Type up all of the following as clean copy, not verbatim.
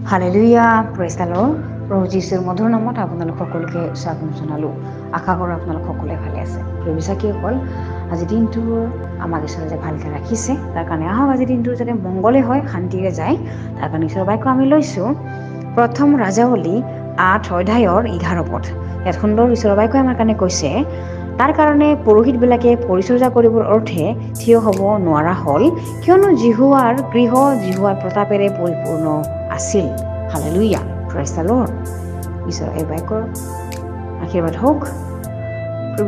Hallelujah, praise the lord. প্ৰভু যীশুৰ মধুৰ নামত আপোনালোক সকলোকে স্বাগতম জনালোঁ। আশা কৰোঁ আপোনালোক সকলোৱে ভালে আছে। প্ৰিয় বিশ্বাসীসকল, আজি দিনটো আমাক ঈশ্বৰে যে ভালকৈ ৰাখিছে, তাৰ কাৰণে আহক আজি দিনটো যাতে মংগলে হয়, শান্তিৰে যায়, তাৰ কাৰণে ঈশ্বৰৰ বাক্য আমি লৈছোঁ প্ৰথম ৰাজাৱলী 8 অধ্যায়ৰ 11 পদ। ইয়াত সুন্দৰ ঈশ্বৰৰ বাক্য আমাৰ কাৰণে কৈছে, তাৰ কাৰণে পুৰোহিতবিলাকে পৰিচৰ্যা কৰিবৰ অৰ্থে থিয় হ'ব নোৱাৰা হ'ল, কিয়নো জিহুৱাৰ গৃহ জিহুৱাৰ প্ৰতাপেৰে পৰিপূৰ্ণ আছিল। Hallelujah, praise the lord. ঈশ্বৰৰ এই বাক্যৰ আশীৰ্বাদ হওক।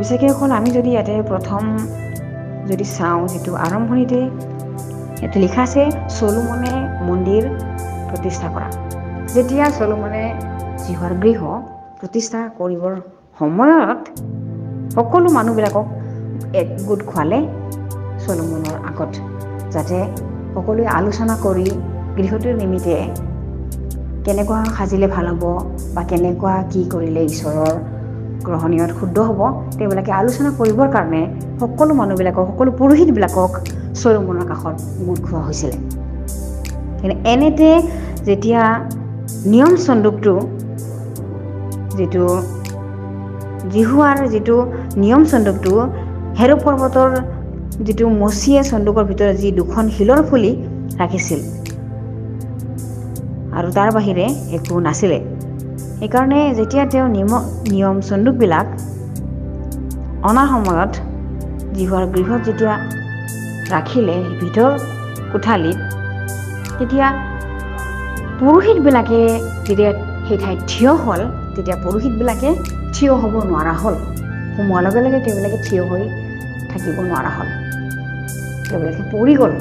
বিশ্বাসীসকল, আমি যদি ইয়াতে প্ৰথম যদি চাওঁ, যিটো আৰম্ভণিতে ইয়াতে লিখা আছে চলোমনে মন্দিৰ প্ৰতিষ্ঠা কৰা। যেতিয়া চলোমনে জিহুৱাৰ গৃহ প্ৰতিষ্ঠা কৰিবৰ সময়ত সকলো মানুহবিলাকক একগোট খোৱালে চলোমনৰ আগত, যাতে সকলোৱে আলোচনা কৰি গৃহটোৰ নিমিত্তে কেনেকুৱা সাজিলে ভাল হ'ব বা কেনেকুৱা কি কৰিলে ঈশ্বৰৰ গ্ৰহণীয়ত শুদ্ধ হ'ব, তেওঁবিলাকে আলোচনা কৰিবৰ কাৰণে সকলো মানুহবিলাকক, সকলো পুৰোহিতবিলাকক চলোমনৰ কাষত গোট খোৱা হৈছিলে। কিন্তু এনেতে যেতিয়া নিয়ম চন্দুকটো, যিটো জিহুৱাৰ যিটো নিয়ম চন্দুকটো হেৰ পৰ্বতৰ যিটো মচিয়ে চন্দুকৰ ভিতৰত যি 2খন শিলৰ ফুলি ৰাখিছিল আৰু তাৰ বাহিৰে একো নাছিলে, সেইকাৰণে যেতিয়া তেওঁ নিয়ম চন্দুকবিলাক অনাৰ সময়ত জিহুৱাৰ গৃহত যেতিয়া ৰাখিলে ভিতৰ কোঠালিত, তেতিয়া পুৰোহিতবিলাকে যেতিয়া সেই ঠাইত থিয় হ'ল, তেতিয়া পুৰোহিতবিলাকে থিয় হ'ব নোৱাৰা হ'ল। সোমোৱাৰ লগে লগে তেওঁবিলাকে থিয় হৈ থাকিব নোৱাৰা হ'ল, তেওঁবিলাকে পৰি গ'ল।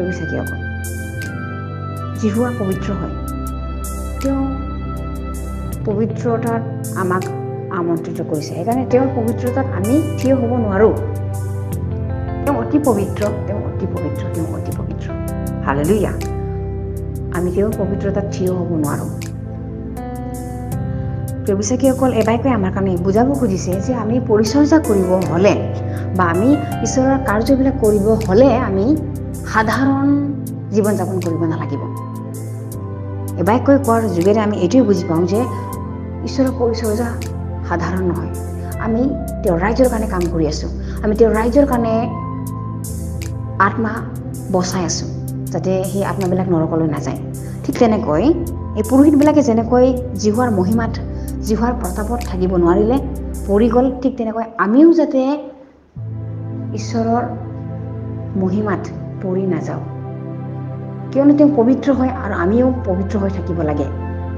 বিশ্বাসীসকল, জিহুৱা পবিত্ৰ হয়, তেওঁ পবিত্ৰতাত আমাক আমন্ত্ৰিত কৰিছে। সেইকাৰণে তেওঁৰ পবিত্ৰতাত আমি থিয় হ'ব নোৱাৰোঁ। তেওঁ অতি পবিত্ৰ, তেওঁ অতি পবিত্ৰ, তেওঁ অতি পবিত্ৰ। হালেলুয়া, আমি তেওঁৰ পবিত্ৰতাত থিয় হ'ব নোৱাৰোঁ। প্ৰিয় বিশ্বাসীসকল, এবাৰকৈ আমাৰ কাৰণে বুজাব খুজিছে যে আমি পৰিচৰ্যা কৰিব হ'লে বা আমি ঈশ্বৰৰ কাৰ্যবিলাক কৰিব হ'লে আমি সাধাৰণ জীৱন যাপন কৰিব নালাগিব। এবাৰকৈ কোৱাৰ যোগেৰে আমি এইটোৱে বুজি পাওঁ যে ঈশ্বৰৰ পৰিচৰ্যা সাধাৰণ নহয়। আমি তেওঁৰ ৰাইজৰ কাৰণে কাম কৰি আছোঁ, আমি তেওঁৰ ৰাইজৰ কাৰণে আত্মা বচাই আছোঁ, যাতে সেই আত্মাবিলাক নৰকলৈ নাযায়। ঠিক তেনেকৈ এই পুৰোহিতবিলাকে যেনেকৈ জিহুৱাৰ মহিমাত, জিহুৱাৰ প্ৰতাপত থাকিব নোৱাৰিলে, পৰি গ'ল, ঠিক তেনেকৈ আমিও যাতে ঈশ্বৰৰ মহিমাত পৰি নাযাওঁ, কিয়নো তেওঁ পবিত্ৰ হয় আৰু আমিও পবিত্ৰ হৈ থাকিব লাগে,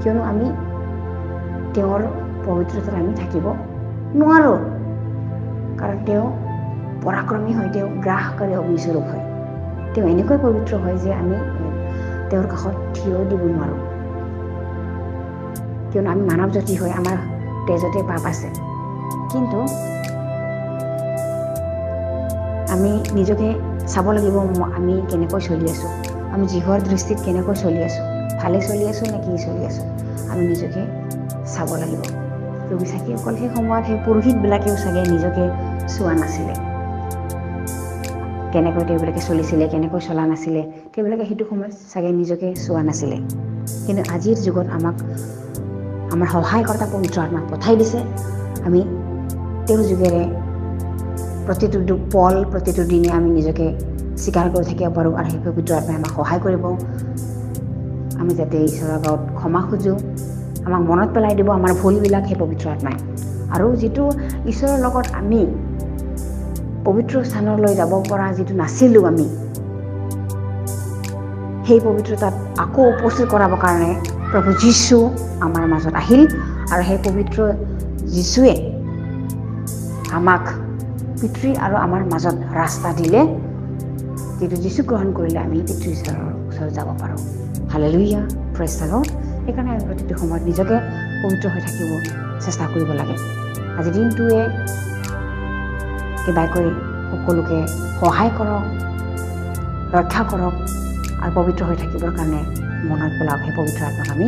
কিয়নো আমি তেওঁৰ পবিত্ৰতাত আমি থাকিব নোৱাৰোঁ, কাৰণ তেওঁ পৰাক্ৰমী হয়, তেওঁ গ্ৰাসকাৰী অগ্নিস্বৰূপ হয়, তেওঁ এনেকৈ পবিত্ৰ হয় যে আমি তেওঁৰ কাষত থিয় দিব নোৱাৰোঁ, কিয়নো আমি মানৱ জাতি হয়, আমাৰ তেজতে পাপ আছে। কিন্তু আমি নিজকে চাব লাগিব, আমি কেনেকৈ চলি আছোঁ, আমি জিহুৱাৰ দৃষ্টিত কেনেকৈ চলি আছোঁ, ভালে চলি আছোঁ নে কি চলি আছোঁ, আমি নিজকে চাব লাগিব। বিশ্বাসীসকল, সেই সময়ত সেই পুৰোহিতবিলাকেও চাগে নিজকে চোৱা নাছিলে, কেনেকৈ তেওঁবিলাকে চলিছিলে, কেনেকৈ চলা নাছিলে, তেওঁবিলাকে সেইটো সময়ত চাগে নিজকে চোৱা নাছিলে। কিন্তু আজিৰ যুগত আমাক আমাৰ সহায়কৰ্তা পবিত্ৰ আত্মাক পঠাই দিছে। আমি তেওঁৰ যোগেৰে প্ৰতিটো পল, প্ৰতিটো দিনে আমি নিজকে স্বীকাৰ কৰি থাকিব পাৰোঁ, আৰু সেই পবিত্ৰ আত্মাই আমাক সহায় কৰিব। আমি যাতে ঈশ্বৰৰ আগত ক্ষমা খোজোঁ, আমাক মনত পেলাই দিব আমাৰ ভুলবিলাক সেই পবিত্ৰ আত্মাই। আৰু যিটো ঈশ্বৰৰ লগত আমি পবিত্ৰ স্থানলৈ যাব পৰা যিটো নাছিলোঁ, আমি সেই পবিত্ৰতাত আকৌ উপস্থিত কৰাবৰ কাৰণে প্ৰভু যীশু আমাৰ মাজত আহিল, আৰু সেই পবিত্ৰ যীশুৱে আমাক পিতৃ আৰু আমাৰ মাজত ৰাস্তা দিলে, যিটো যীশু গ্ৰহণ কৰিলে আমি পিতৃ ঈশ্বৰৰ ওচৰত যাব পাৰোঁ। Hallelujah, praise the lord. সেইকাৰণে আমি প্ৰতিটো সময়ত নিজকে পবিত্ৰ হৈ থাকিব চেষ্টা কৰিব লাগে। আজি দিনটোৱে কিবাকৈ সকলোকে সহায় কৰক, ৰক্ষা কৰক, আৰু পবিত্ৰ হৈ থাকিবৰ কাৰণে মনত পেলাওক। সেই পবিত্ৰ আত্মাক আমি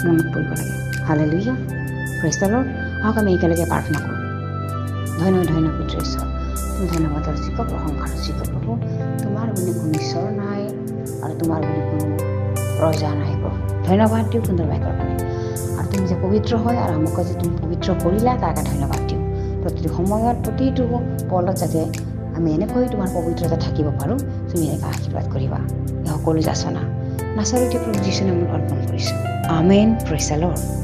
মনত পৰিব লাগে। Hallelujah, praise the lord. আহক আমি একেলগে প্ৰাৰ্থনা কৰোঁ। ধন্য ধন্য পিতৃ ঈশ্বৰ, তুমি ধন্যবাদৰ যোগ্য, প্ৰশংসাৰ যোগ্য প্ৰভু। তোমাৰ বুলি কোনো ঈশ্বৰ নাই আৰু তোমাৰ বুলি কোনো ৰজা নাই প্ৰভু ধন্যবাদ দিওঁ সুন্দৰ বাক্যৰ কাৰণে আৰু তুমি যে পবিত্ৰ হয় আৰু আমাক যে তুমি পবিত্ৰ কৰিলা তাৰ কাৰণে ধন্যবাদ দিওঁ প্ৰতিটো সময়ত প্ৰতিটো পলত যাতে আমি এনেকৈ তোমাৰ পবিত্ৰতা থাকিব পাৰোঁ তুমি এনেকৈ আশীৰ্বাদ কৰিবা এই সকলো যাচনা নাচাৰোতে প্ৰভু যীশুৰ নামত অৰ্পণ কৰিছোঁ আমেন প্ৰেইজ দ্য লৰ্ড